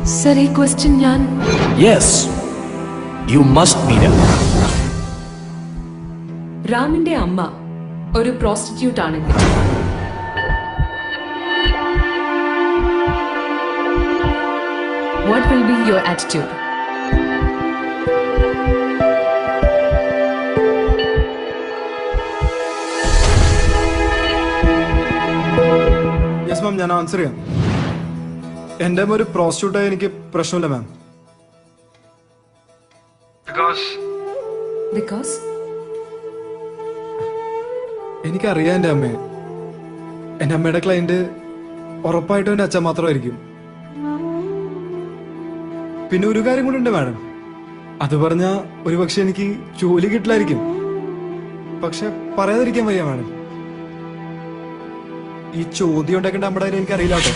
Sir, a question yan. Yes, you must meet her. റാമിന്റെ അമ്മ ഒരു prostitute ആണെങ്കിൽ what will be your attitude? Yes ma'am, ഞാൻ answer ചെയ്യാം. എൻ്റെ ഒരു പ്രോസ്റ്റിറ്റ്യൂട്ടായി എനിക്ക് പ്രശ്നമില്ല മാം. Because എനിക്കറിയാം എൻ്റെ അമ്മയെ. എൻ്റെ അമ്മയുടെ ക്ലയന്റ് ഉറപ്പായിട്ടും എൻ്റെ അച്ഛൻ മാത്രമായിരിക്കും. പിന്നെ ഒരു കാര്യം കൂടി ഉണ്ട് മാഡം. അത് പറഞ്ഞാൽ ഒരുപക്ഷെ എനിക്ക് ജോലി കിട്ടില്ലായിരിക്കും. പക്ഷെ പറയാതിരിക്കാൻ വയ്യ മാഡം. ഈ ചോദ്യം ഉണ്ടാക്കേണ്ട നമ്മുടെ കാര്യം എനിക്കറിയില്ല കേട്ടോ.